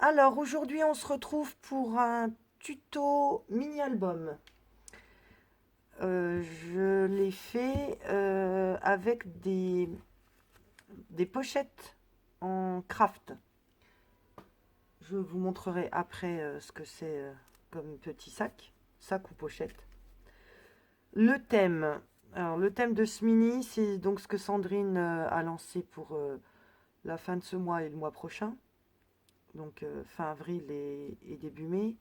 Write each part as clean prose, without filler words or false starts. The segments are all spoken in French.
Alors aujourd'hui on se retrouve pour un tuto mini-album. Je l'ai fait avec des pochettes en craft. Je vous montrerai après ce que c'est comme petit sac ou pochette. Le thème, alors le thème de ce mini, c'est donc ce que Sandrine a lancé pour la fin de ce mois et le mois prochain. Donc fin avril et début mai.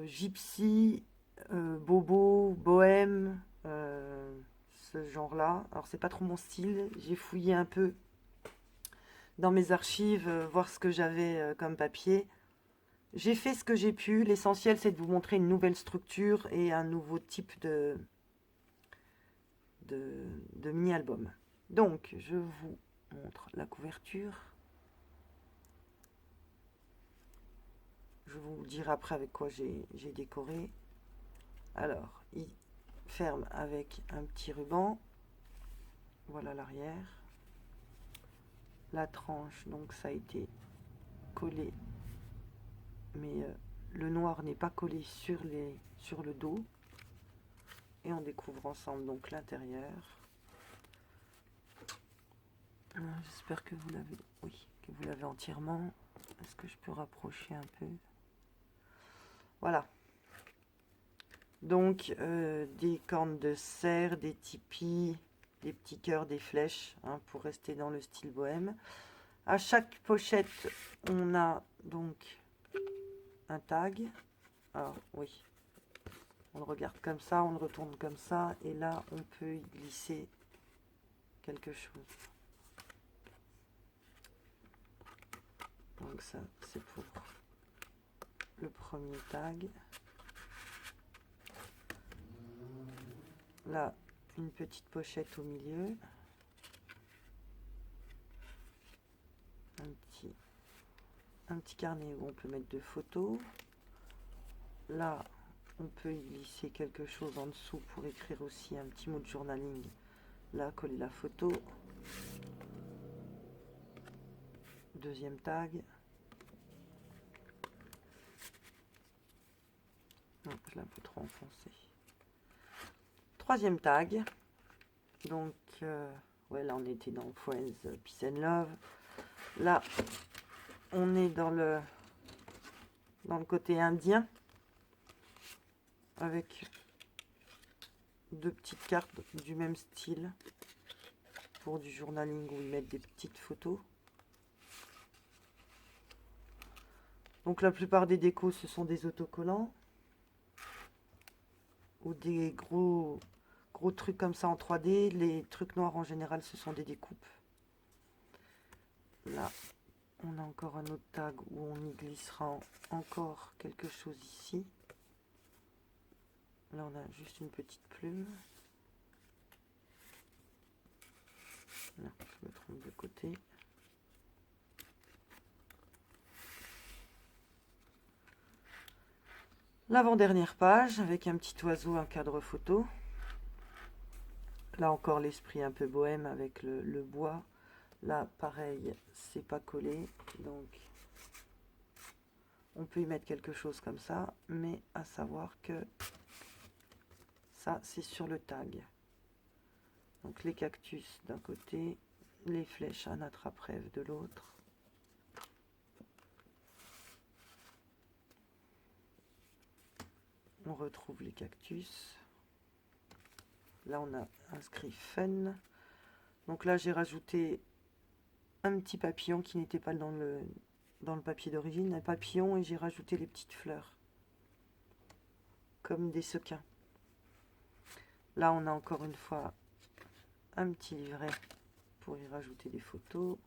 Gypsy, bobo, bohème, ce genre-là. Alors c'est pas trop mon style, j'ai fouillé un peu dans mes archives, voir ce que j'avais comme papier. J'ai fait ce que j'ai pu, l'essentiel c'est de vous montrer une nouvelle structure et un nouveau type de mini-album. Donc je vous montre la couverture. Je vous dirai après avec quoi j'ai décoré. Alors, il ferme avec un petit ruban. Voilà l'arrière. La tranche, donc ça a été collé, mais le noir n'est pas collé sur le dos. Et on découvre ensemble donc l'intérieur. J'espère que vous l'avez, oui, que vous l'avez entièrement. Est-ce que je peux rapprocher un peu? Voilà. Donc des cornes de cerf, des tipis, des petits cœurs, des flèches, hein, pour rester dans le style bohème. À chaque pochette, on a donc un tag. Alors oui, on le regarde comme ça, on le retourne comme ça, et là on peut y glisser quelque chose. Donc ça, c'est pour le premier tag. Là, une petite pochette au milieu. Un petit carnet où on peut mettre deux photos. Là, on peut y glisser quelque chose en dessous pour écrire aussi un petit mot de journaling. Là, coller la photo. Deuxième tag. Non, je l'ai un peu trop enfoncé. Troisième tag. Donc, ouais, là, on était dans Friends, Peace and Love. Là, on est dans le côté indien. Avec deux petites cartes du même style. Pour du journaling où ils mettent des petites photos. Donc, la plupart des décos, ce sont des autocollants. Ou des gros trucs comme ça en 3D. Les trucs noirs en général, ce sont des découpes. Là, on a encore un autre tag où on y glissera encore quelque chose ici. Là, on a juste une petite plume. Non, je me trompe de côté. L'avant-dernière page avec un petit oiseau, un cadre photo. Là encore l'esprit un peu bohème avec le bois. Là pareil, c'est pas collé, donc on peut y mettre quelque chose comme ça, mais à savoir que ça c'est sur le tag. Donc les cactus d'un côté, les flèches à attrape-rêve de l'autre. On retrouve les cactus. Là on a inscrit fun. Donc là j'ai rajouté un petit papillon qui n'était pas dans le papier d'origine, un papillon, et j'ai rajouté les petites fleurs comme des sequins. Là on a encore une fois un petit livret pour y rajouter des photos,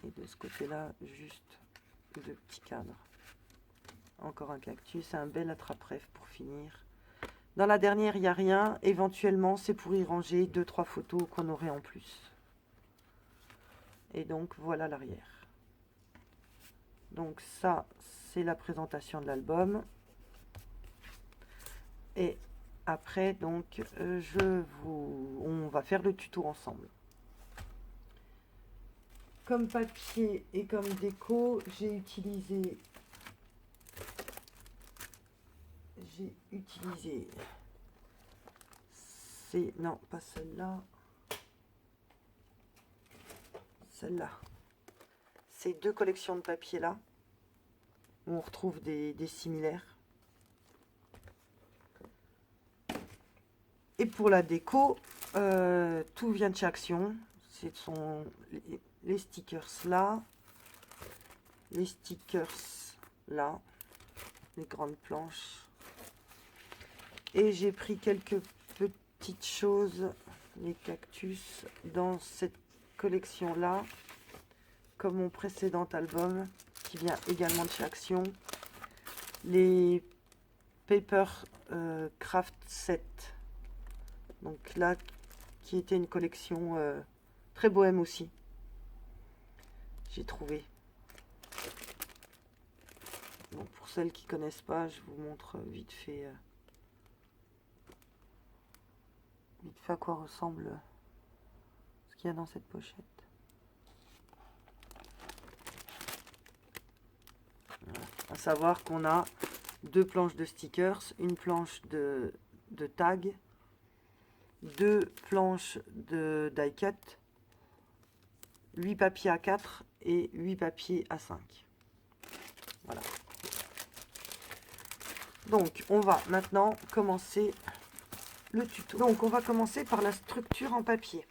et de ce côté là juste deux petits cadres. Encore un cactus, un bel attrape-rêve pour finir. Dans la dernière il n'y a rien, éventuellement c'est pour y ranger 2-3 photos qu'on aurait en plus. Et donc voilà l'arrière. Donc ça c'est la présentation de l'album. Et après donc on va faire le tuto ensemble. comme papier et comme déco, j'ai utilisé non, pas celle-là, celle-là. Ces deux collections de papier là, où on retrouve des similaires. Et pour la déco, tout vient de chez Action. Ce sont les stickers là, les stickers là, les grandes planches. Et j'ai pris quelques petites choses, les cactus, dans cette collection là, comme mon précédent album, qui vient également de chez Action. Les Paper Craft Set. Donc là, qui était une collection très bohème aussi. J'ai trouvé. Bon, pour celles qui connaissent pas, je vous montre vite fait à quoi ressemble ce qu'il y a dans cette pochette. Voilà. À savoir qu'on a deux planches de stickers, une planche de tag, deux planches de die cut, 8 papiers A4 et 8 papiers A5. Voilà. Donc, on va maintenant commencer le tuto. Donc, on va commencer par la structure en papier.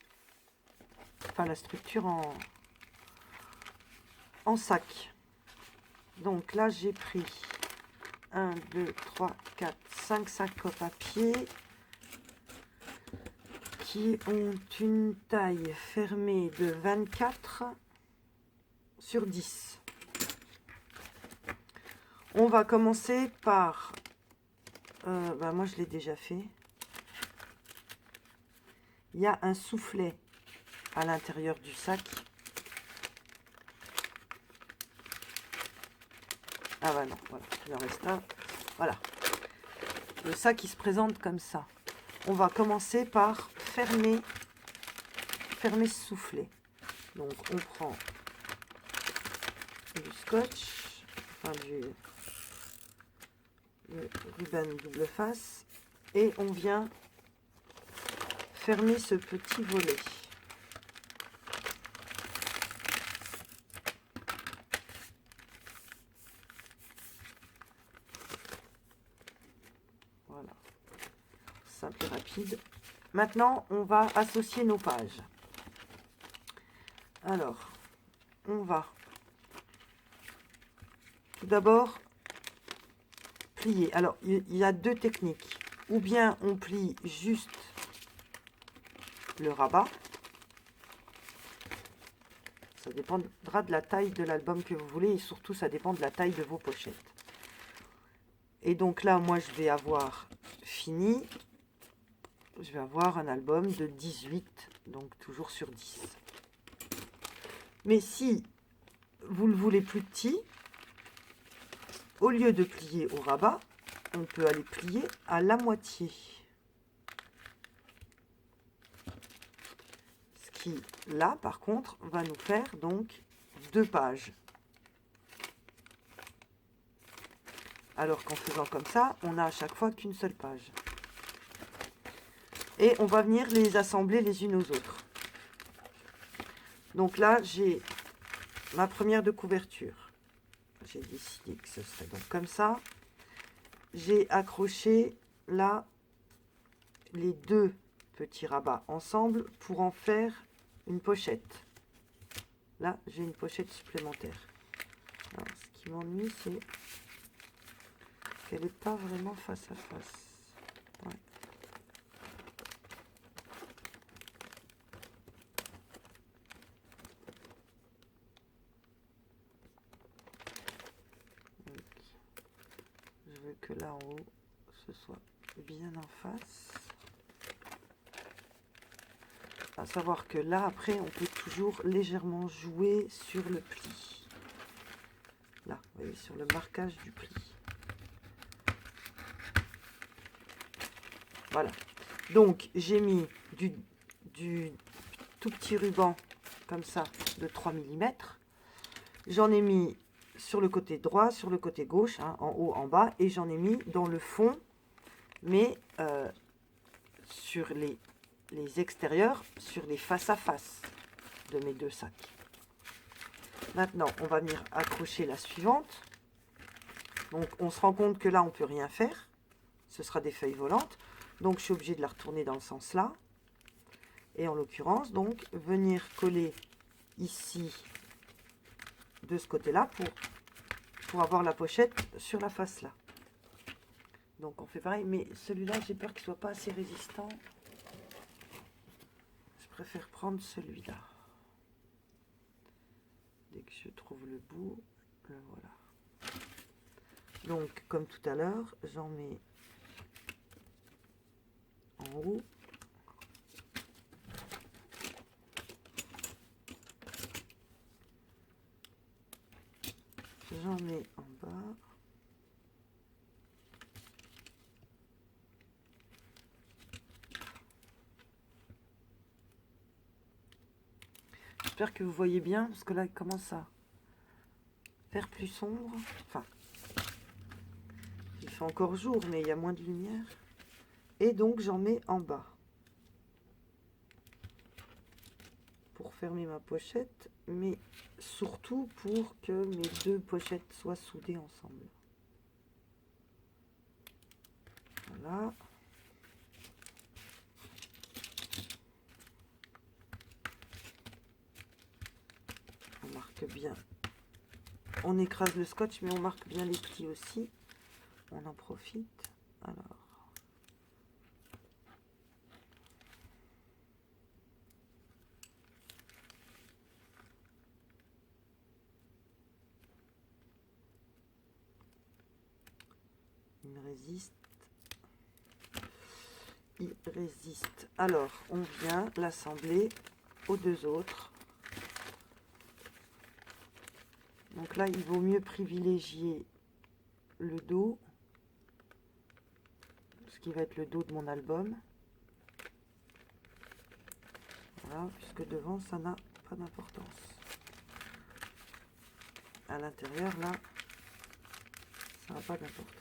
Enfin, la structure en sac. Donc là, j'ai pris 1, 2, 3, 4, 5 sacs en papier qui ont une taille fermée de 24 sur 10. On va commencer par... moi, je l'ai déjà fait. Il y a un soufflet à l'intérieur du sac. Ah bah non, voilà, il en reste un. Voilà. Le sac, il se présente comme ça. On va commencer par fermer ce soufflet. Donc, on prend du scotch, enfin du ruban double face, et on vient fermer ce petit volet. Voilà, simple et rapide. Maintenant, on va associer nos pages. Alors, on va tout d'abord plier. Alors, il y a deux techniques. Ou bien on plie juste le rabat. Ça dépendra de la taille de l'album que vous voulez et surtout ça dépend de la taille de vos pochettes. Et donc là, moi, je vais avoir fini. Je vais avoir un album de 18, donc toujours sur 10. Mais si vous le voulez plus petit, au lieu de plier au rabat, on peut aller plier à la moitié. Ce qui, là, par contre, va nous faire donc 2 pages. Alors qu'en faisant comme ça, on n'a à chaque fois qu'une seule page. Et on va venir les assembler les unes aux autres. Donc là, j'ai ma première de couverture. J'ai décidé que ce serait donc comme ça. J'ai accroché là les 2 petits rabats ensemble pour en faire une pochette. Là, j'ai une pochette supplémentaire. Alors, ce qui m'ennuie, c'est qu'elle n'est pas vraiment face à face. Ouais. Donc, je veux que là en haut, ce soit bien en face. À savoir que là, après, on peut toujours légèrement jouer sur le pli. Là, vous voyez, sur le marquage du pli. Voilà. Donc, j'ai mis du tout petit ruban comme ça, de 3 mm. J'en ai mis sur le côté droit, sur le côté gauche, hein, en haut, en bas, et j'en ai mis dans le fond, mais sur les extérieurs, sur les face à face de mes deux sacs. Maintenant, on va venir accrocher la suivante. Donc, on se rend compte que là, on ne peut rien faire. Ce sera des feuilles volantes. Donc, je suis obligée de la retourner dans le sens là. Et en l'occurrence, donc, venir coller ici, de ce côté-là, pour avoir la pochette sur la face là. Donc, on fait pareil. Mais celui-là, j'ai peur qu'il ne soit pas assez résistant. Je préfère prendre celui-là. Dès que je trouve le bout, le voilà. Donc, comme tout à l'heure, j'en mets en haut. J'en mets en bas. J'espère que vous voyez bien, parce que là, il commence à faire plus sombre. Enfin, il fait encore jour, mais il y a moins de lumière. Et donc, j'en mets en bas. Pour fermer ma pochette, mais surtout pour que mes deux pochettes soient soudées ensemble. Voilà. On marque bien. On écrase le scotch, mais on marque bien les plis aussi. On en profite. Alors. Il résiste. Il résiste. Alors, on vient l'assembler aux deux autres. Donc là, il vaut mieux privilégier le dos, ce qui va être le dos de mon album. Voilà, puisque devant, ça n'a pas d'importance. À l'intérieur, là, ça n'a pas d'importance.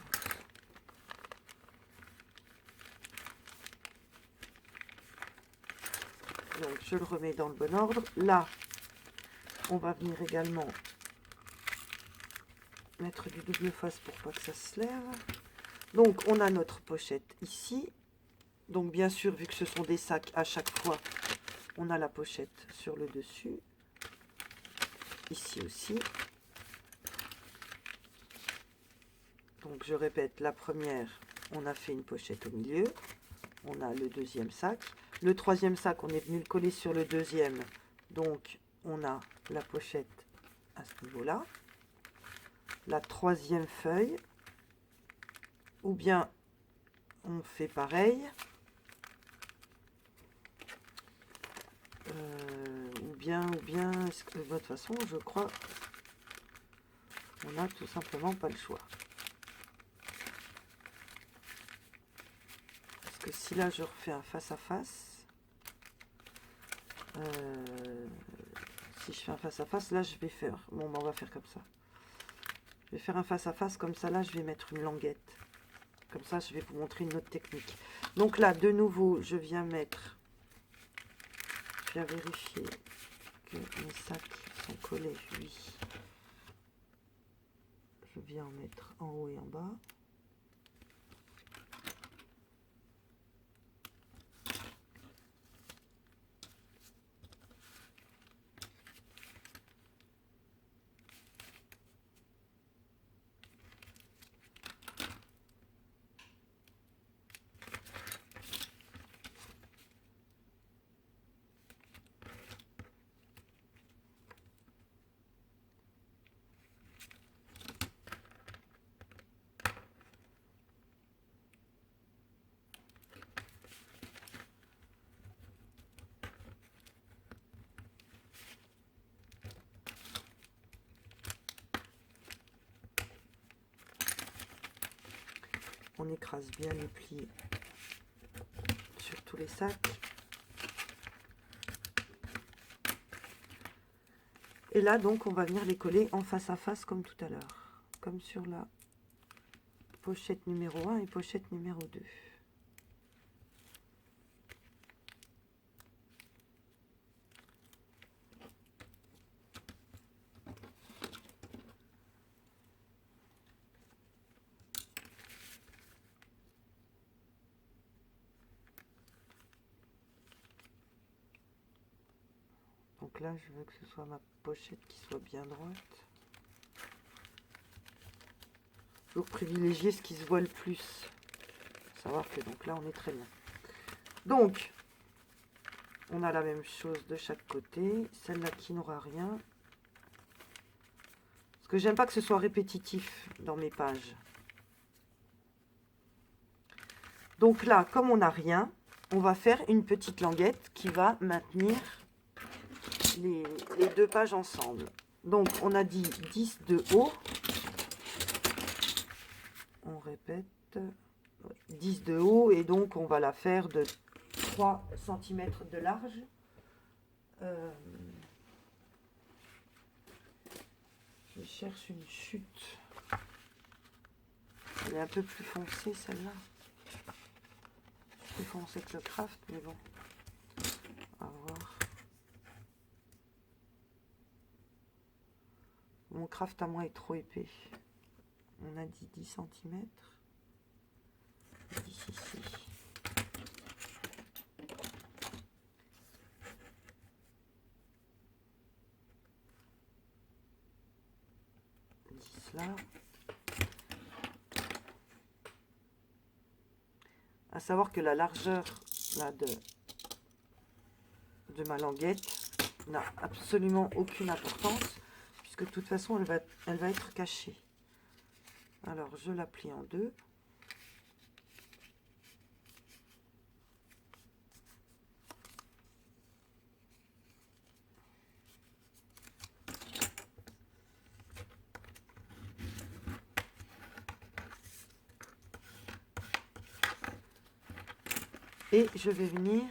Donc, je le remets dans le bon ordre. Là, on va venir également mettre du double face pour pas que ça se lève. Donc, on a notre pochette ici. Donc, bien sûr, vu que ce sont des sacs, à chaque fois, on a la pochette sur le dessus. Ici aussi. Donc, je répète, la première, on a fait une pochette au milieu. On a le deuxième sac. Le troisième sac, on est venu le coller sur le deuxième. Donc, on a la pochette à ce niveau-là. La troisième feuille. Ou bien, on fait pareil. Ou bien, de toute façon, je crois, on n'a tout simplement pas le choix. Parce que si là, je refais un face-à-face, si je fais un face-à-face, là, je vais faire, bon, ben, on va faire comme ça. Je vais faire un face-à-face, comme ça, là, je vais mettre une languette. Comme ça, je vais vous montrer une autre technique. Donc là, de nouveau, je viens mettre, je viens vérifier que mes sacs sont collés, oui. Je viens en mettre en haut et en bas. On écrase bien les plis sur tous les sacs. Et là, donc, on va venir les coller en face à face comme tout à l'heure. Comme sur la pochette numéro 1 et pochette numéro 2. Donc là, je veux que ce soit ma pochette qui soit bien droite. Toujours privilégier ce qui se voit le plus. Savoir que donc là, on est très bien. Donc, on a la même chose de chaque côté. Celle-là qui n'aura rien. Parce que j'aime pas que ce soit répétitif dans mes pages. Donc là, comme on n'a rien, on va faire une petite languette qui va maintenir les deux pages ensemble. Donc, on a dit 10 de haut. On répète. 10 de haut. Et donc, on va la faire de 3 cm de large. Je cherche une chute. Elle est un peu plus foncée, celle-là. Plus foncée que le craft, mais bon. On va voir. Mon craft à moi est trop épais. On a dit 10 cm. 10 ici. 10 là. À savoir que la largeur là, de ma languette n'a absolument aucune importance, puisque de toute façon elle va être cachée. Alors je la plie en deux. Et je vais venir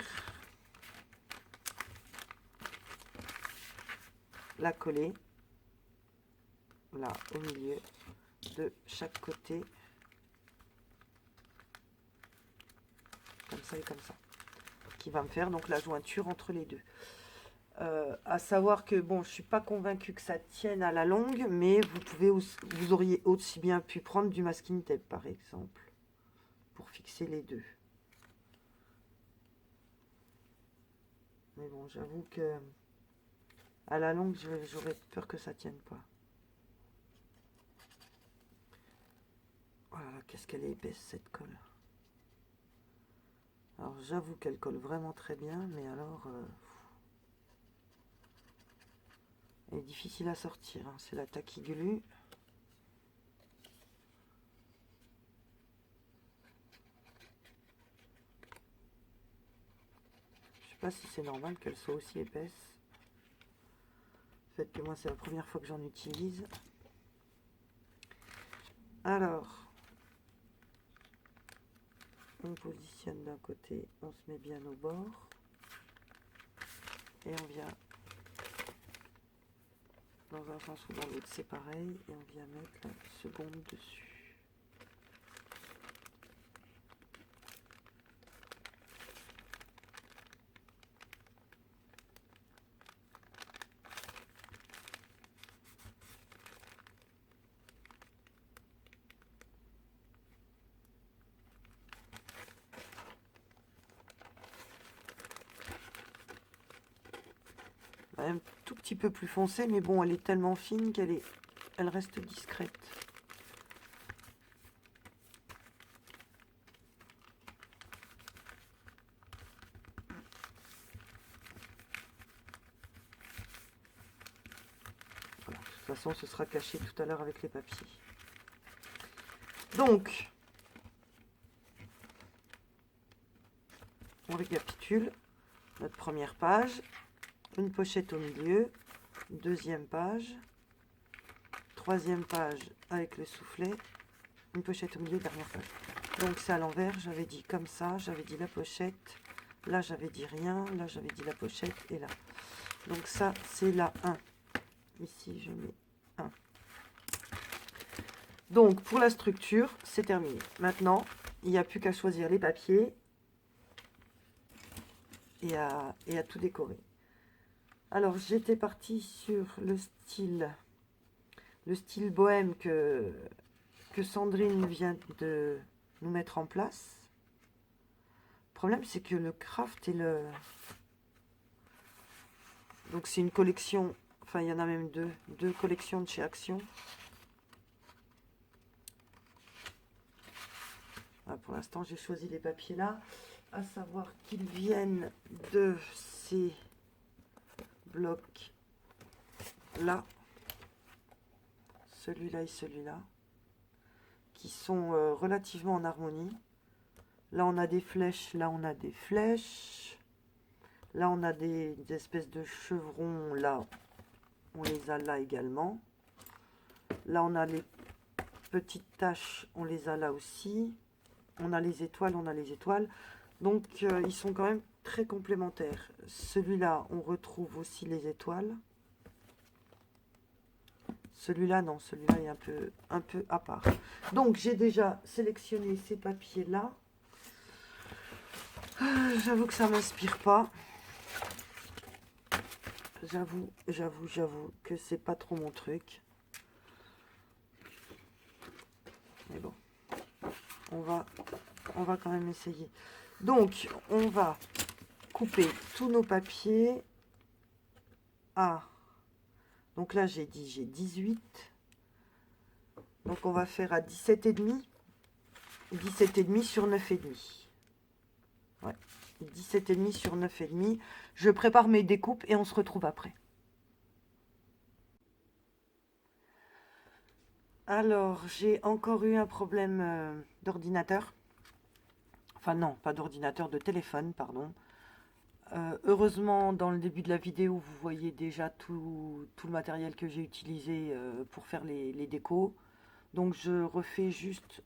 la coller là au milieu de chaque côté, comme ça et comme ça, qui va me faire donc la jointure entre les deux. À savoir que bon, je suis pas convaincue que ça tienne à la longue, mais vous auriez aussi bien pu prendre du masking tape par exemple pour fixer les deux. Mais bon, j'avoue que à la longue, j'aurais peur que ça tienne pas. Voilà, qu'est-ce qu'elle est épaisse cette colle. Alors j'avoue qu'elle colle vraiment très bien, mais alors elle est difficile à sortir, hein. C'est la tacky glue. Je sais pas si c'est normal qu'elle soit aussi épaisse. Peut-être que moi c'est la première fois que j'en utilise. Alors, on positionne d'un côté, on se met bien au bord. Et on vient dans un sens ou dans l'autre, c'est pareil. Et on vient mettre la seconde dessus. Un tout petit peu plus foncée, mais bon, elle est tellement fine elle reste discrète. Voilà, de toute façon, ce sera caché tout à l'heure avec les papiers. Donc, on récapitule. Notre première page, une pochette au milieu, deuxième page, troisième page avec le soufflet, une pochette au milieu, dernière page. Donc c'est à l'envers, j'avais dit comme ça, j'avais dit la pochette, là j'avais dit rien, là j'avais dit la pochette et là. Donc ça c'est la 1. Ici, je mets 1. Donc, pour la structure, c'est terminé. Maintenant, il n'y a plus qu'à choisir les papiers et à tout décorer. Alors, j'étais partie sur le style bohème que Sandrine vient de nous mettre en place. Le problème, c'est que le craft et le... Donc, c'est une collection, enfin, il y en a même deux collections de chez Action. Voilà, pour l'instant, j'ai choisi les papiers là, à savoir qu'ils viennent de ces blocs là, celui-là et celui-là, qui sont relativement en harmonie. Là, on a des flèches, là, on a des flèches. Là, on a des espèces de chevrons, là, on les a là également. Là, on a les petites taches, on les a là aussi. On a les étoiles, on a les étoiles. Donc, ils sont quand même très complémentaires. Celui-là, on retrouve aussi les étoiles. Celui-là, non, celui-là est un peu à part. Donc, j'ai déjà sélectionné ces papiers-là. J'avoue que ça ne m'inspire pas. J'avoue que c'est pas trop mon truc. Mais bon, on va quand même essayer. Donc, on va couper tous nos papiers à... Donc là, j'ai 18. Donc, on va faire à 17,5. 17,5 sur 9,5. Ouais, 17,5 sur 9,5. Je prépare mes découpes et on se retrouve après. Alors, j'ai encore eu un problème d'ordinateur. Enfin non, pas d'ordinateur, de téléphone, pardon. Heureusement, dans le début de la vidéo, vous voyez déjà tout le matériel que j'ai utilisé pour faire les décos. Donc, je refais juste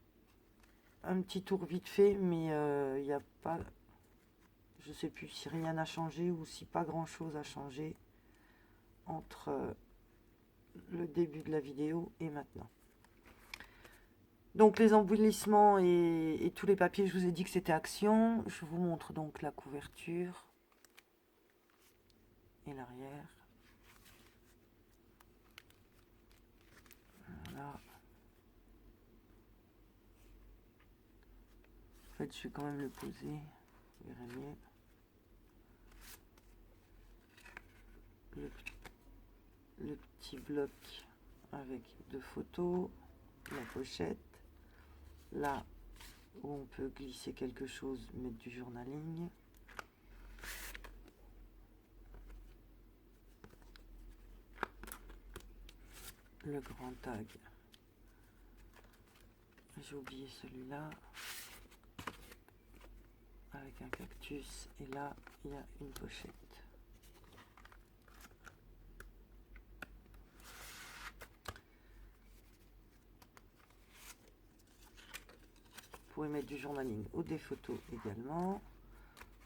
un petit tour vite fait, mais il n'y a pas... Je ne sais plus si rien n'a changé ou si pas grand-chose a changé entre le début de la vidéo et maintenant. Donc, les embellissements et tous les papiers, je vous ai dit que c'était Action. Je vous montre donc la couverture et l'arrière. Voilà. En fait, je vais quand même le poser. Vous verrez mieux. Le petit bloc avec 2 photos. La pochette. Là où on peut glisser quelque chose, mettre du journaling. Le grand tag. J'ai oublié celui-là. Avec un cactus. Et là, il y a une pochette. Vous pouvez mettre du journaling ou des photos également.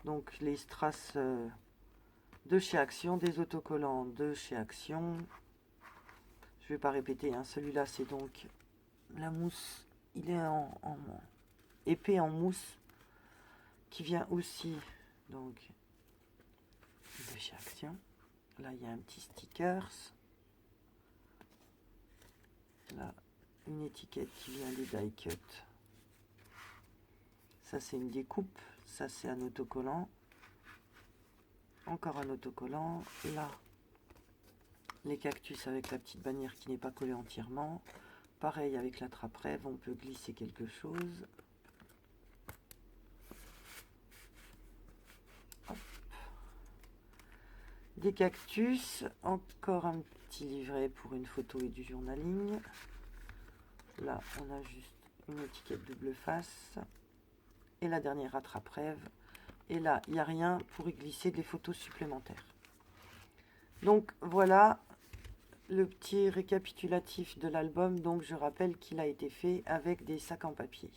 Donc les strass de chez Action, des autocollants de chez Action. Je ne vais pas répéter, hein. Celui-là c'est donc la mousse, il est en épais en mousse, qui vient aussi donc de chez Action. Là il y a un petit stickers. Là une étiquette qui vient des die cut. Ça c'est une découpe, ça c'est un autocollant. Encore un autocollant. Là, les cactus avec la petite bannière qui n'est pas collée entièrement. Pareil avec la trappe-rêve, on peut glisser quelque chose. Hop. Des cactus, encore un petit livret pour une photo et du journaling. Là, on a juste une étiquette double face. Et la dernière attrape-rêve. Et là, il n'y a rien pour y glisser des photos supplémentaires. Donc, voilà le petit récapitulatif de l'album. Donc, je rappelle qu'il a été fait avec des sacs en papier.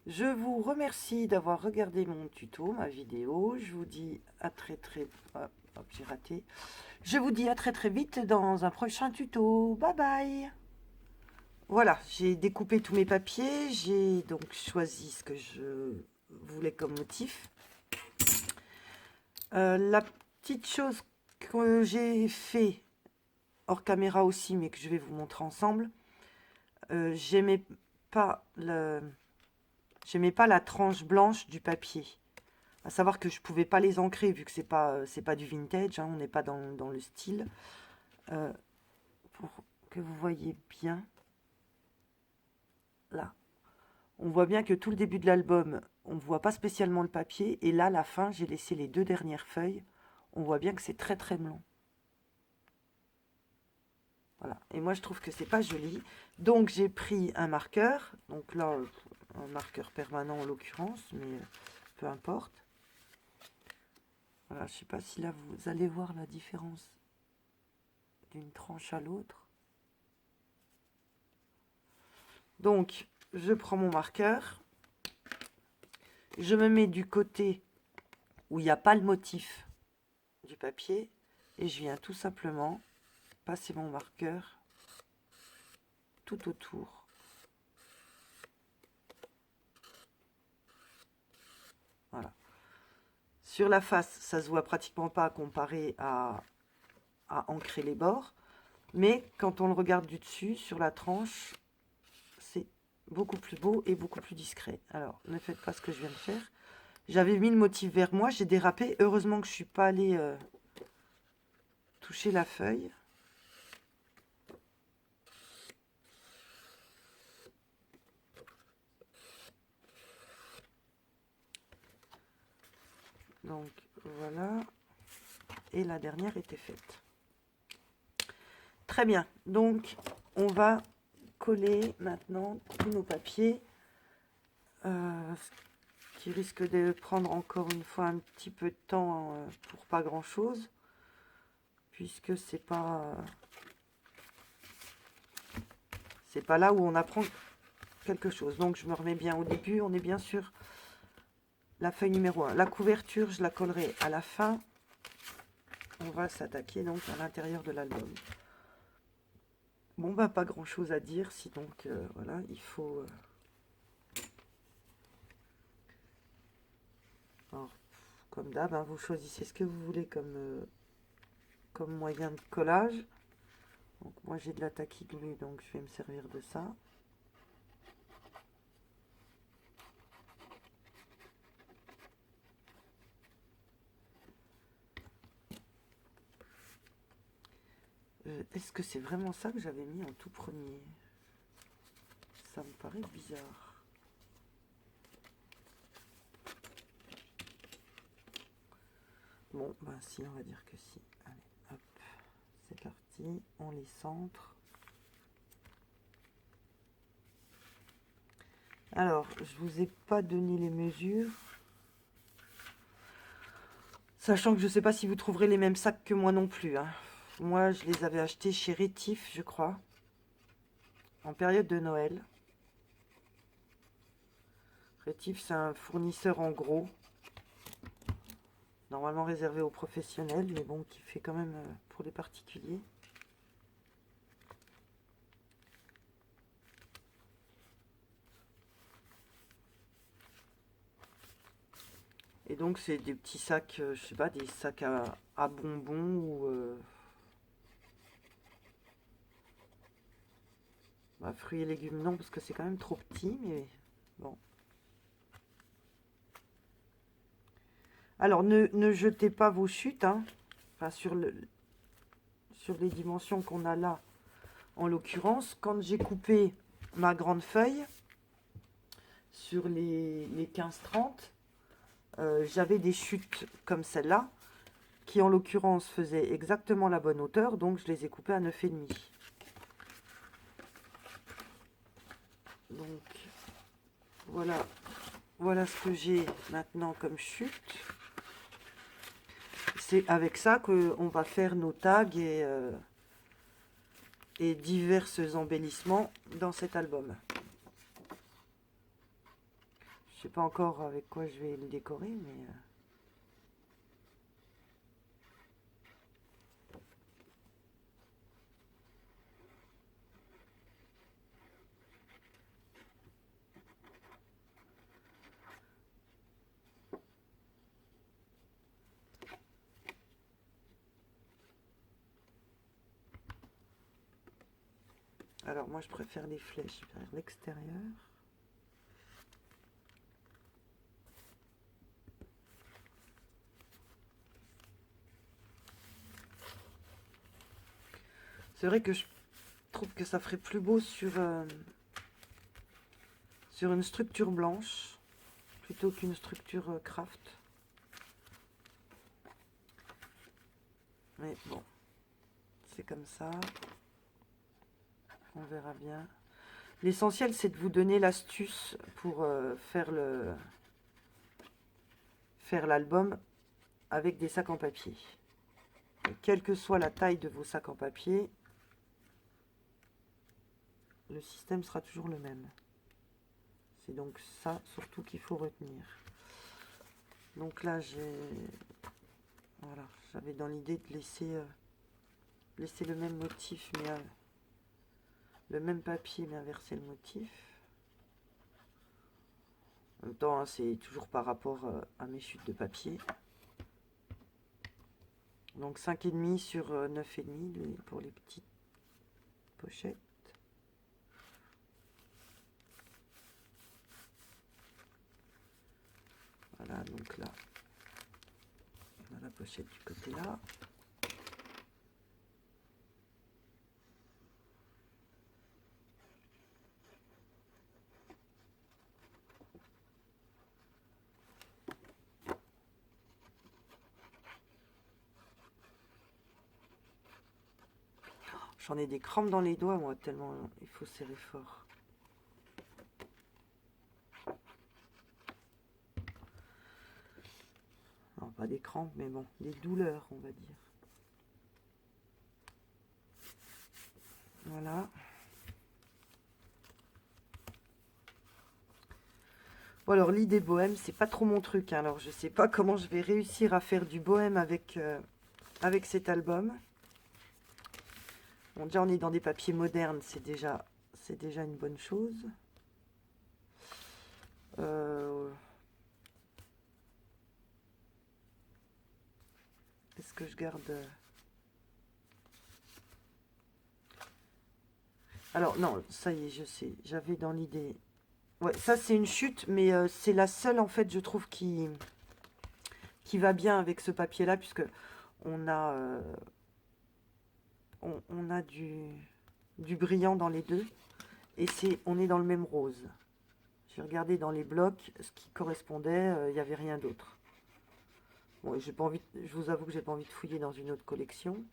Je vous remercie d'avoir regardé mon tuto, ma vidéo. Je vous dis à très Hop, j'ai raté. Je vous dis à très très vite dans un prochain tuto. Bye bye. Voilà, j'ai découpé tous mes papiers. J'ai donc choisi ce que je voulais comme motif. La petite chose que j'ai fait hors caméra aussi, mais que je vais vous montrer ensemble, j'aimais pas la tranche blanche du papier. À savoir que je pouvais pas les ancrer vu que c'est pas du vintage, hein, on n'est pas dans le style. Pour que vous voyez bien, là, on voit bien que tout le début de l'album, on ne voit pas spécialement le papier, et là, à la fin, j'ai laissé les 2 dernières feuilles. On voit bien que c'est très très blanc. Voilà. Et moi, je trouve que c'est pas joli. Donc, j'ai pris un marqueur. Donc là, un marqueur permanent en l'occurrence, mais peu importe. Voilà, je sais pas si là, vous allez voir la différence d'une tranche à l'autre. Donc, je prends mon marqueur. Je me mets du côté où il n'y a pas le motif du papier. Et je viens tout simplement passer mon marqueur tout autour. Voilà. Sur la face, ça se voit pratiquement pas comparé à ancrer les bords. Mais quand on le regarde du dessus, sur la tranche, c'est beaucoup plus beau et beaucoup plus discret. Alors, ne faites pas ce que je viens de faire. J'avais mis le motif vers moi, j'ai dérapé. Heureusement que je ne suis pas allée toucher la feuille. Donc, voilà. Et la dernière était faite. Très bien. Donc, on va coller maintenant tous nos papiers. Ce qui risque de prendre encore une fois un petit peu de temps pour pas grand chose. Puisque c'est pas là où on apprend quelque chose. Donc, je me remets bien au début. On est bien sûr la feuille numéro 1. La couverture, je la collerai à la fin. On va s'attaquer donc à l'intérieur de l'album. Bon, bah, pas grand chose à dire, si donc, voilà, il faut... Alors, comme d'hab, hein, vous choisissez ce que vous voulez comme moyen de collage. Donc, moi, j'ai de la tacky glue, donc je vais me servir de ça. Est-ce que c'est vraiment ça que j'avais mis en tout premier? Ça me paraît bizarre. Bon, ben si, on va dire que si. Allez, hop, c'est parti. On les centre. Alors, je vous ai pas donné les mesures. Sachant que je ne sais pas si vous trouverez les mêmes sacs que moi non plus, hein. Moi, je les avais achetés chez Rétif, je crois, en période de Noël. Rétif, c'est un fournisseur en gros, normalement réservé aux professionnels, mais bon, qui fait quand même pour les particuliers. Et donc, c'est des petits sacs, je sais pas, des sacs à bonbons ou bah, fruits et légumes, non, parce que c'est quand même trop petit, mais bon. Alors, ne jetez pas vos chutes, hein, enfin, sur les dimensions qu'on a là. En l'occurrence, quand j'ai coupé ma grande feuille, sur les 15-30, j'avais des chutes comme celle-là, qui en l'occurrence faisaient exactement la bonne hauteur, donc je les ai coupées à 9,5. Donc, voilà ce que j'ai maintenant comme chute. C'est avec ça qu'on va faire nos tags et divers embellissements dans cet album. Je sais pas encore avec quoi je vais le décorer, mais... Alors moi je préfère les flèches vers l'extérieur. C'est vrai que je trouve que ça ferait plus beau sur une structure blanche plutôt qu'une structure craft. Mais bon, c'est comme ça. On verra bien. L'essentiel, c'est de vous donner l'astuce pour faire l'album avec des sacs en papier. Et quelle que soit la taille de vos sacs en papier, le système sera toujours le même. C'est donc ça surtout qu'il faut retenir. Donc là, voilà, j'avais dans l'idée de laisser le même motif, mais le même papier, mais inverser le motif. En même temps, hein, c'est toujours par rapport à mes chutes de papier. Donc 5,5 sur 9,5 pour les petites pochettes. Voilà, donc là, on a la pochette du côté là. J'en ai des crampes dans les doigts, moi, tellement il faut serrer fort. Non, pas des crampes, mais bon, des douleurs, on va dire. Voilà. Bon, alors, l'idée bohème, c'est pas trop mon truc. Hein. Alors, je sais pas comment je vais réussir à faire du bohème avec cet album. Bon, déjà, on est dans des papiers modernes, c'est déjà une bonne chose. Est-ce que je garde... Alors, non, ça y est, je sais. J'avais dans l'idée... Ouais, ça, c'est une chute, mais c'est la seule, en fait, je trouve, qui va bien avec ce papier-là, puisque on a, on a du brillant dans les deux, et on est dans le même rose. J'ai regardé dans les blocs ce qui correspondait, il n'y avait rien d'autre. Bon, j'ai pas envie, je vous avoue que j'ai pas envie de fouiller dans une autre collection,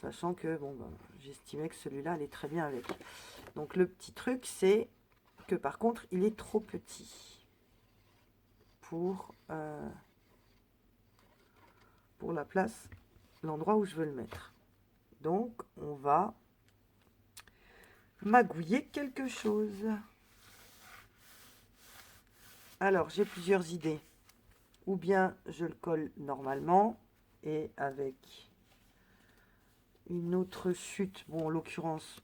sachant que bon, ben, j'estimais que celui-là allait très bien avec. Donc le petit truc, c'est que par contre, il est trop petit pour la place, l'endroit où je veux le mettre. Donc, on va magouiller quelque chose. Alors, j'ai plusieurs idées. Ou bien je le colle normalement et avec une autre chute. Bon, en l'occurrence,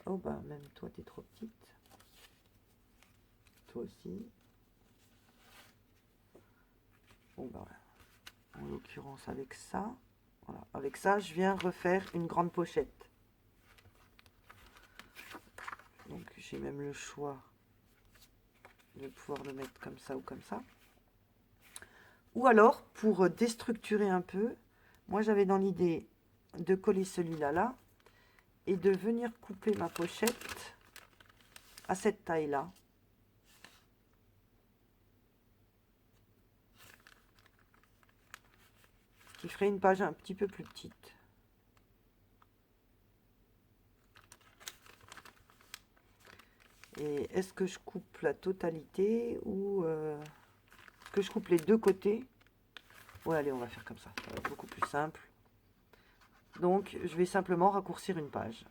oh bah même toi, t'es trop petite. Toi aussi. Bon bah, en l'occurrence avec ça. Voilà. Avec ça, je viens refaire une grande pochette. Donc, j'ai même le choix de pouvoir le mettre comme ça ou comme ça. Ou alors, pour déstructurer un peu, moi j'avais dans l'idée de coller celui-là là et de venir couper ma pochette à cette taille-là. Ce qui ferait une page un petit peu plus petite. Et est-ce que je coupe la totalité ou est-ce que je coupe les deux côtés? Ouais, allez, on va faire comme ça. Ça va être beaucoup plus simple. Donc, je vais simplement raccourcir une page.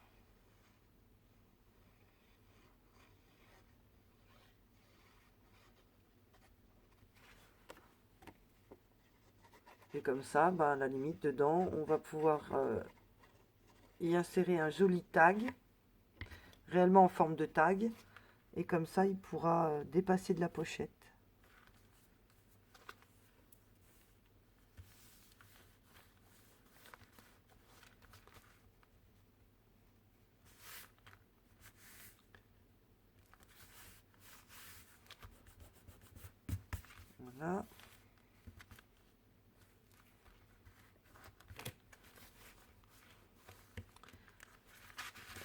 Et comme ça, ben, à la limite, dedans, on va pouvoir y insérer un joli tag, réellement en forme de tag. Et comme ça, il pourra dépasser de la pochette. Voilà.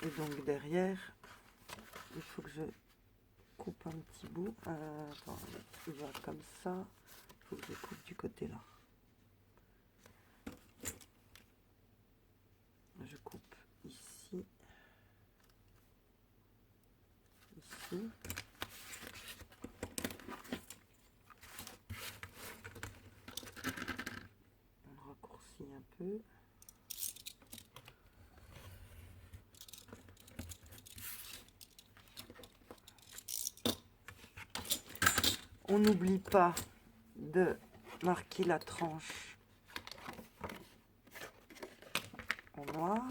Et donc derrière, il faut que je coupe un petit bout. Attends, il va comme ça. Il faut que je coupe du côté là. Je coupe ici. Ici. On raccourcit un peu. On n'oublie pas de marquer la tranche en noir.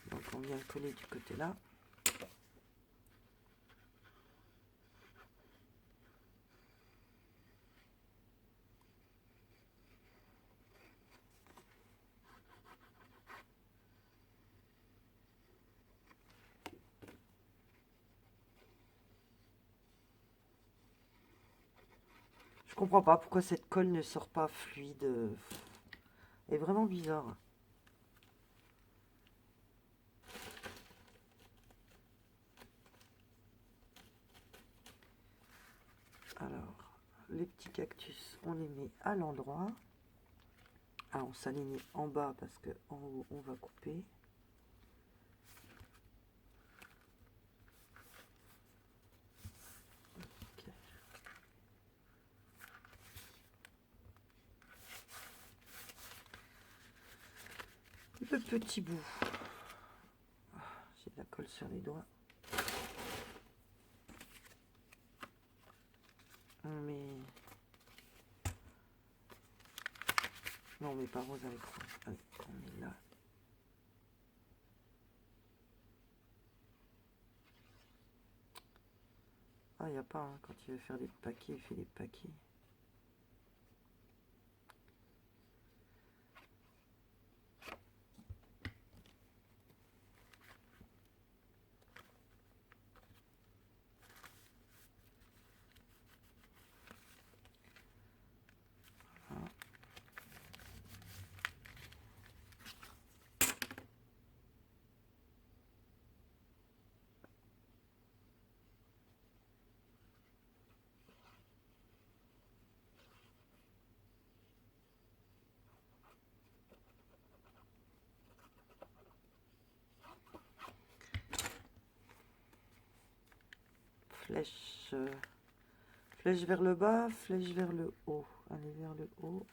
Donc on vient coller du côté là. Je comprends pas pourquoi cette colle ne sort pas fluide. Elle est vraiment bizarre. Alors, les petits cactus, on les met à l'endroit. Ah, on s'aligne en bas parce que en haut, on va couper. Okay. Le petit bout. J'ai de la colle sur les doigts. On met... Non, on met pas rose avec rose. Allez, on met là. Ah, il n'y a pas, hein, quand il veut faire des paquets, il fait des paquets. Voilà. Flèche, flèche vers le bas, flèche vers le haut. Allez vers le haut.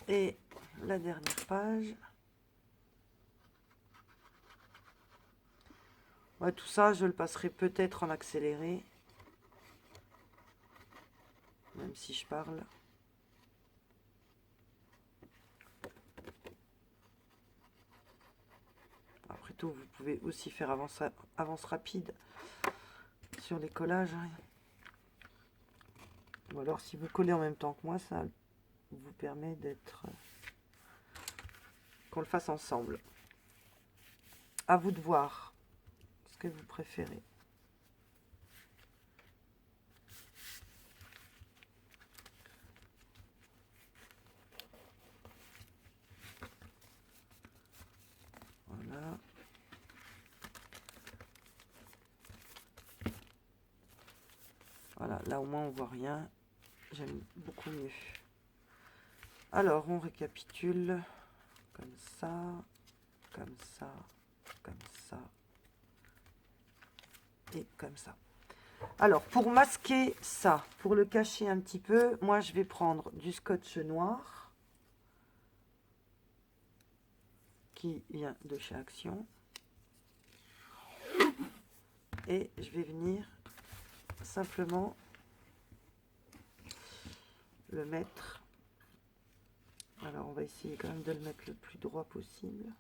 Et la dernière page. Ouais, tout ça, je le passerai peut-être en accéléré. Même si je parle. Après tout, vous pouvez aussi faire avance rapide sur les collages. Ou alors, si vous collez en même temps que moi, ça vous permet d'être... qu'on le fasse ensemble. À vous de voir ce que vous préférez. Voilà. Voilà, là au moins on voit rien. J'aime beaucoup mieux. Alors, on récapitule. Comme ça, comme ça, comme ça. Et comme ça. Alors, pour masquer ça, pour le cacher un petit peu, moi je vais prendre du scotch noir qui vient de chez Action. Et je vais venir simplement le mettre. Alors, on va essayer quand même de le mettre le plus droit possible.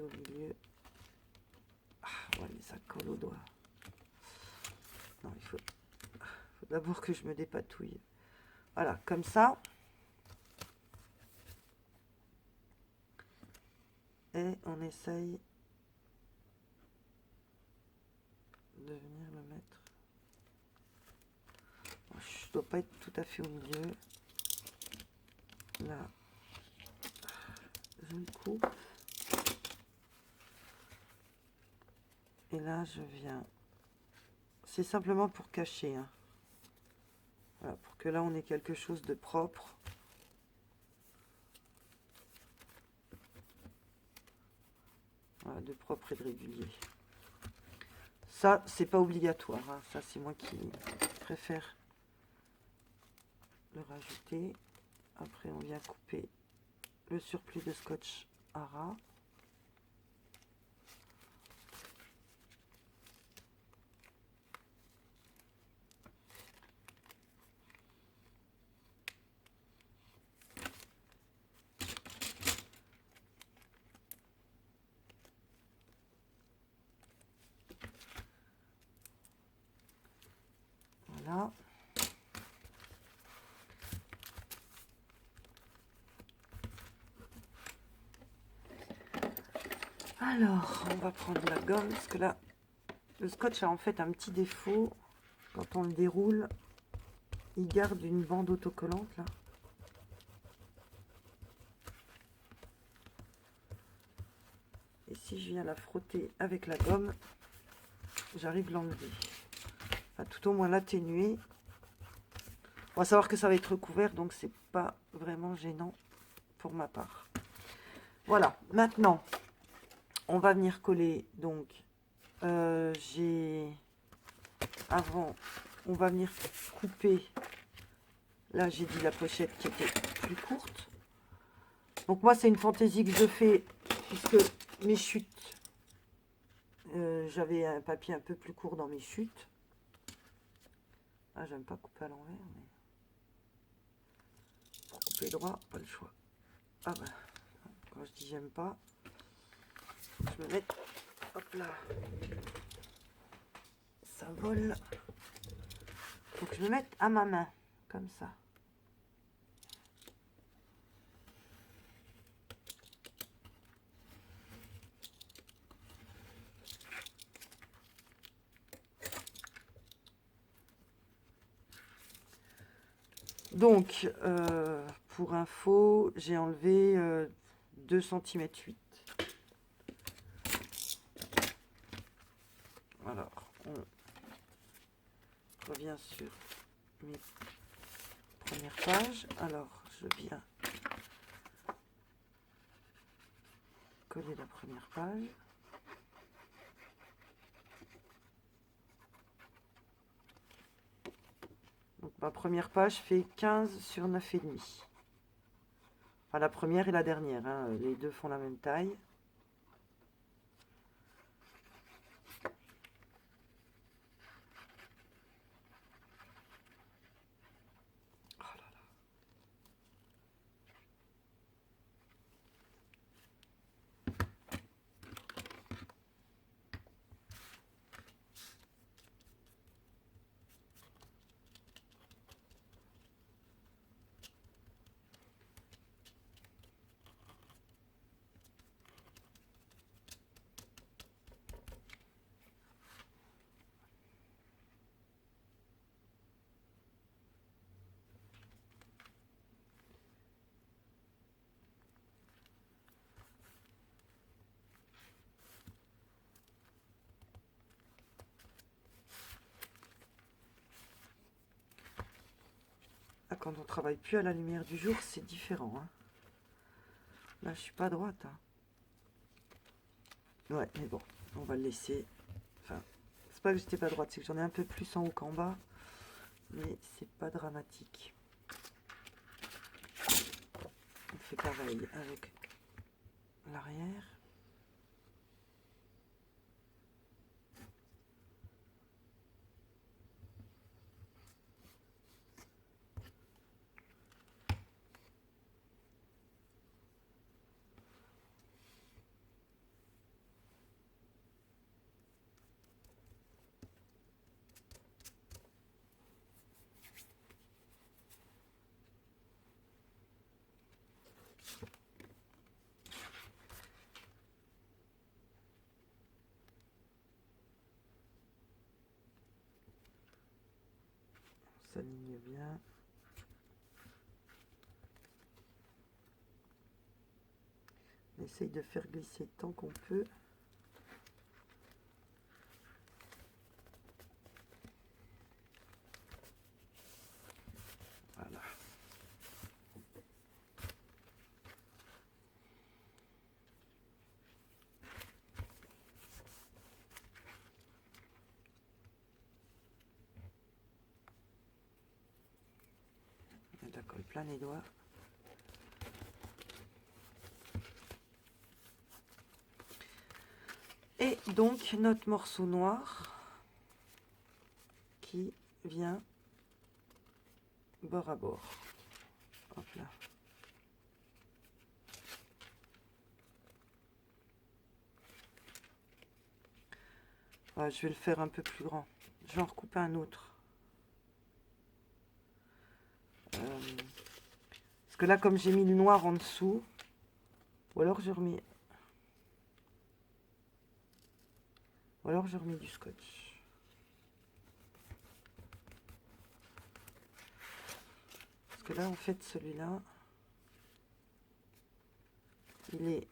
au milieu. Ah, ouais, mais ça colle au doigt. Non, il faut d'abord que je me dépatouille. Voilà, comme ça. Et on essaye de venir le mettre. Je ne dois pas être tout à fait au milieu. Là, je le coupe. Et là, je viens. C'est simplement pour cacher. Hein. Voilà, pour que là, on ait quelque chose de propre. Voilà, de propre et de régulier. Ça, c'est pas obligatoire. Hein. Ça, c'est moi qui préfère le rajouter. Après, on vient couper le surplus de scotch à ras. Voilà. Alors, on va prendre la gomme, parce que là, le scotch a en fait un petit défaut. Quand on le déroule, il garde une bande autocollante, là. Et si je viens la frotter avec la gomme, j'arrive à l'enlever. Enfin, tout au moins l'atténuer. On va savoir que ça va être recouvert, donc c'est pas vraiment gênant pour ma part. Voilà, maintenant, on va venir coller, donc, avant, on va venir couper, là j'ai dit la pochette qui était plus courte. Donc moi c'est une fantaisie que je fais, puisque mes chutes, j'avais un papier un peu plus court dans mes chutes. Ah, j'aime pas couper à l'envers, mais pour couper droit, pas le choix. Ah ben, quand je dis j'aime pas, je me mets, hop là, ça vole. Faut que je me mette à ma main, comme ça. Donc, pour info, j'ai enlevé 2 cm 8. Alors, on revient sur mes premières pages. Alors, je viens coller la première page. Donc, ma première page fait 15 sur 9,5. Enfin, la première et la dernière, hein, les deux font la même taille. Ah, quand on travaille plus à la lumière du jour, c'est différent. Hein. Là, je suis pas droite. Hein. Ouais, mais bon, on va le laisser. Enfin, c'est pas que j'étais pas droite, c'est que j'en ai un peu plus en haut qu'en bas. Mais c'est pas dramatique. On fait pareil avec l'arrière. s'aligne bien. On essaye de faire glisser tant qu'on peut. Voilà. Et la colle plein les doigts. Et donc notre morceau noir qui vient bord à bord. Hop là. Ouais, je vais le faire un peu plus grand. Je vais en recouper un autre. Parce que là, comme j'ai mis le noir en dessous, ou alors je remets... Ou alors je remets du scotch. Parce que là, en fait, celui-là, il est...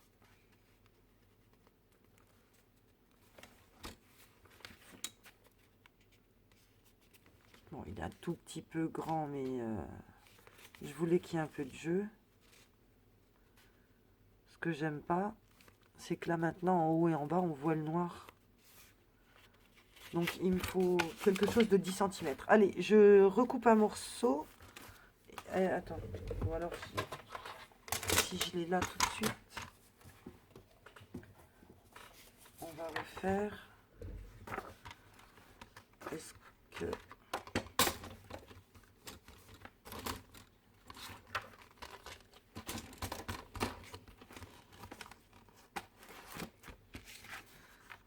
Bon, il est un tout petit peu grand, mais je voulais qu'il y ait un peu de jeu. Ce que j'aime pas, c'est que là, maintenant, en haut et en bas, on voit le noir. Donc, il me faut quelque chose de 10 cm. Allez, je recoupe un morceau. Attends, ou alors si je l'ai là tout de suite, on va refaire. Est-ce que...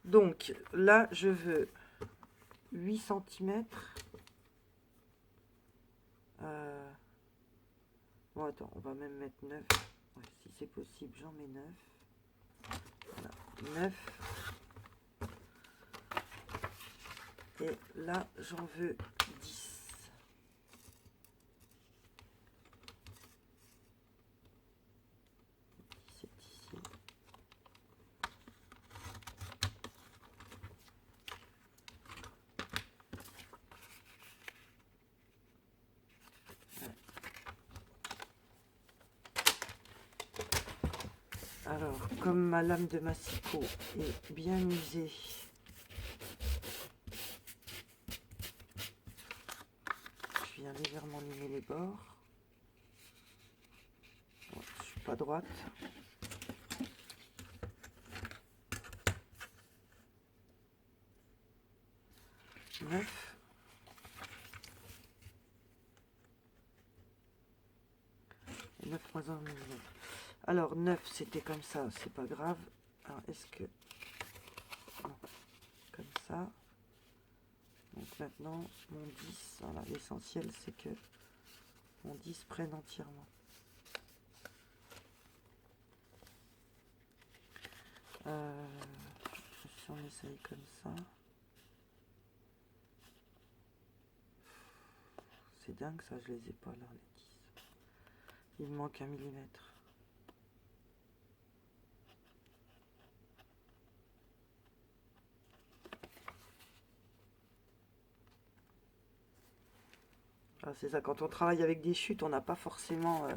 Donc, là, je veux 8 cm. Bon, attends, on va même mettre 9. Ouais, si c'est possible, j'en mets 9. Voilà, 9. Et là, j'en veux 10. C'est ici. Ouais. Alors, comme ma lame de massicot est bien usée, je viens légèrement limer les bords. Bon, je suis pas droite. Neuf. Et 9 moins 1 mm. Alors 9 c'était comme ça, c'est pas grave. Alors est-ce que... Non, comme ça. Donc maintenant mon 10, voilà, l'essentiel c'est que mon 10 prenne entièrement. Si on essaye comme ça. C'est dingue ça, je les ai pas là les 10. Il me manque 1 millimètre. Ah, c'est ça, quand on travaille avec des chutes, on n'a pas forcément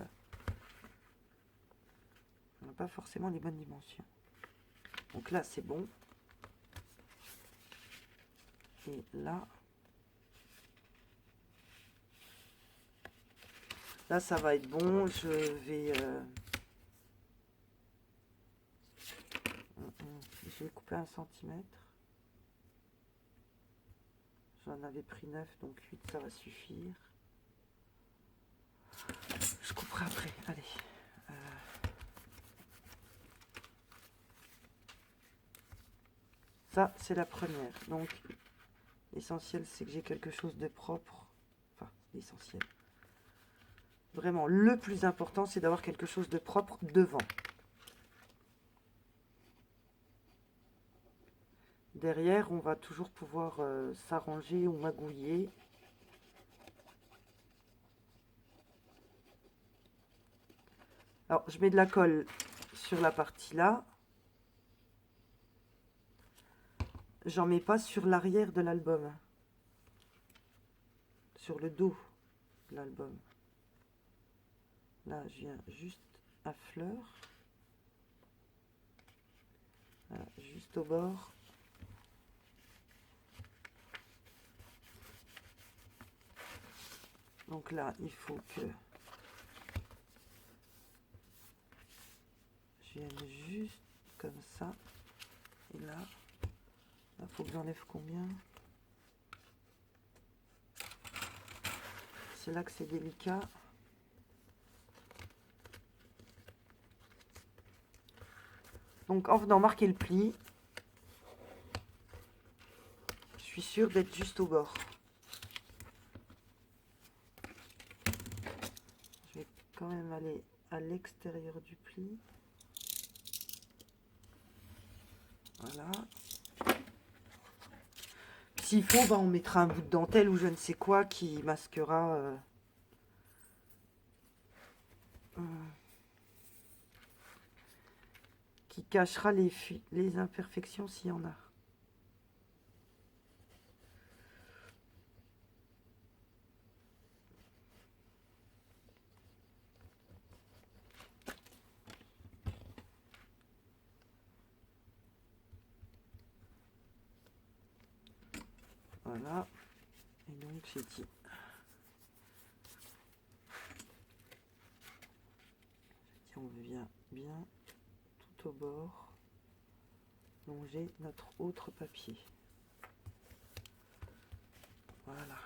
les bonnes dimensions. Donc là c'est bon. Et là ça va être bon. Je vais couper 1 cm. J'en avais pris 9, donc 8 ça va suffire. Je couperai après, allez. Ça, c'est la première. Donc, l'essentiel, c'est que j'ai quelque chose de propre. Enfin, l'essentiel. Vraiment, le plus important, c'est d'avoir quelque chose de propre devant. Derrière, on va toujours pouvoir s'arranger ou magouiller. Alors, je mets de la colle sur la partie là. J'en mets pas sur l'arrière de l'album. Sur le dos de l'album. Là, je viens juste à fleur. Voilà, juste au bord. Donc là, il faut que je vienne juste comme ça. Et là, il faut que j'enlève combien? C'est là que c'est délicat. Donc en venant marquer le pli, je suis sûre d'être juste au bord. Je vais quand même aller à l'extérieur du pli. Voilà. S'il faut, on mettra un bout de dentelle ou je ne sais quoi qui masquera... qui cachera les imperfections s'il y en a. Voilà. Et donc j'ai dit... on vient bien tout au bord longer notre autre papier. Voilà.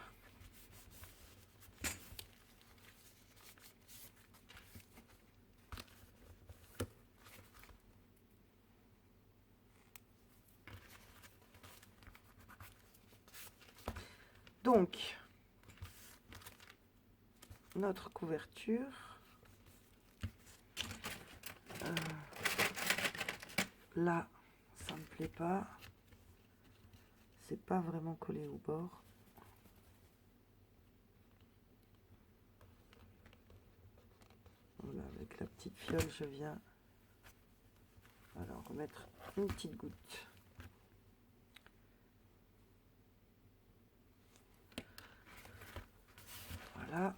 Donc, notre couverture. Là, ça me plaît pas. C'est pas vraiment collé au bord. Voilà, avec la petite fiole, je viens alors remettre une petite goutte. Voilà.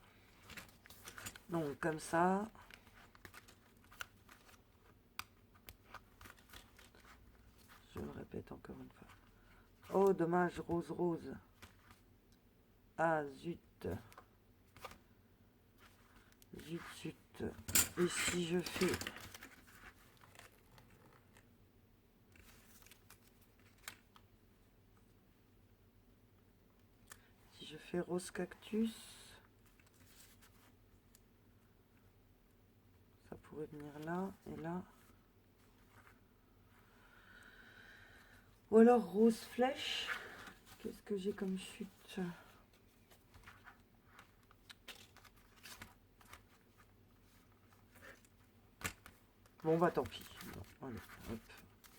Donc comme ça. Je le répète encore une fois. Oh, dommage, rose, rose. Ah, zut. Zut, zut. Et si je fais... Si je fais rose cactus... Ça pourrait venir là et là. Ou alors rose flèche. Qu'est-ce que j'ai comme chute? Bon, bah tant pis. Bon, allez, hop.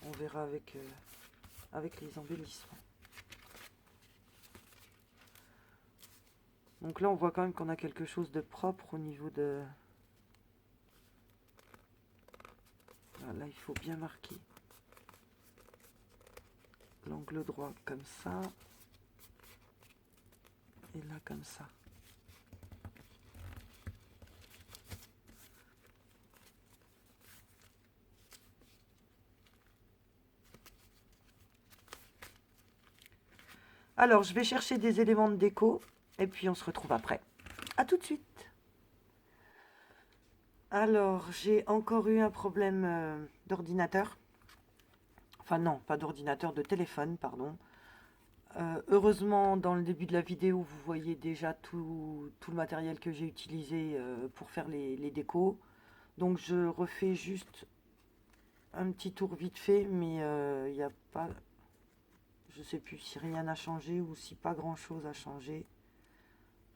On verra avec, avec les embellissements. Donc là, on voit quand même qu'on a quelque chose de propre au niveau de... Là, il faut bien marquer l'angle droit comme ça. Et là, comme ça. Alors, je vais chercher des éléments de déco. Et puis, on se retrouve après. À tout de suite. Alors, j'ai encore eu un problème d'ordinateur. Enfin, non, pas d'ordinateur, de téléphone, pardon. Heureusement, dans le début de la vidéo, vous voyez déjà tout le matériel que j'ai utilisé pour faire les décos. Donc, je refais juste un petit tour vite fait, mais il n'y a pas... Je sais plus si rien n'a changé ou si pas grand-chose a changé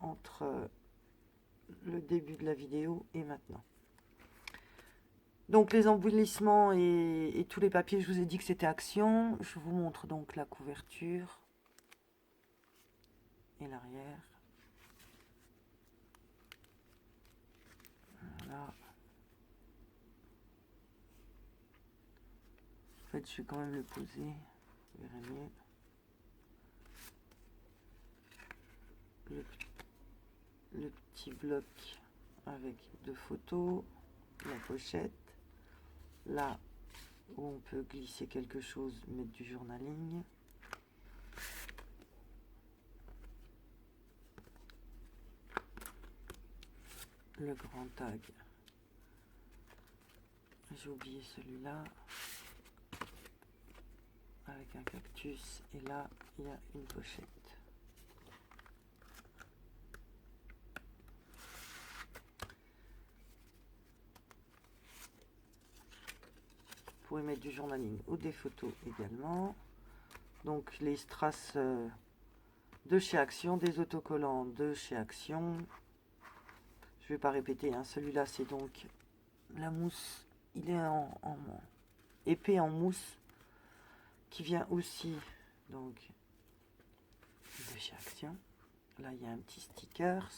entre le début de la vidéo et maintenant. Donc les embellissements et tous les papiers, je vous ai dit que c'était action. Je vous montre donc la couverture et l'arrière. Voilà. fait, je vais quand même le poser. Vous verrez mieux. Le petit bloc avec 2 photos, la pochette, là où on peut glisser quelque chose, mettre du journaling, le grand tag, j'ai oublié celui-là, avec un cactus, et là il y a une pochette. Vous pouvez mettre du journaling ou des photos également. Donc les strass de chez Action, des autocollants de chez Action. Je vais pas répéter, hein. Celui-là c'est donc la mousse, il est en épais en mousse, qui vient aussi donc de chez Action. Là il y a un petit stickers,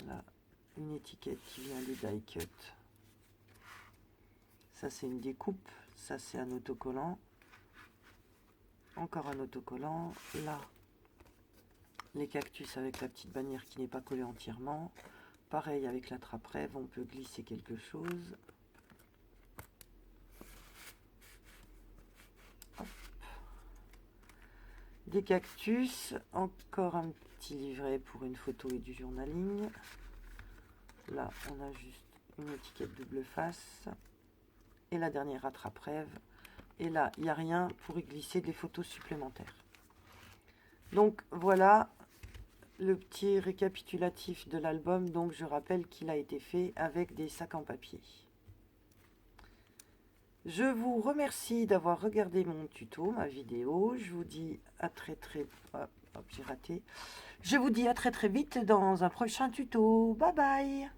là une étiquette qui vient de Die Cut. Ça c'est une découpe, ça c'est un autocollant, encore un autocollant, là les cactus avec la petite bannière qui n'est pas collée entièrement, pareil avec la trappe-rêve, on peut glisser quelque chose. Hop. Des cactus, encore un petit livret pour une photo et du journaling. Là on a juste une étiquette double face. Et la dernière attrape-rêve. Et là, il n'y a rien pour y glisser des photos supplémentaires. Donc voilà le petit récapitulatif de l'album. Donc je rappelle qu'il a été fait avec des sacs en papier. Je vous remercie d'avoir regardé mon tuto, ma vidéo. Je vous dis à très j'ai raté. Je vous dis à très vite dans un prochain tuto. Bye bye.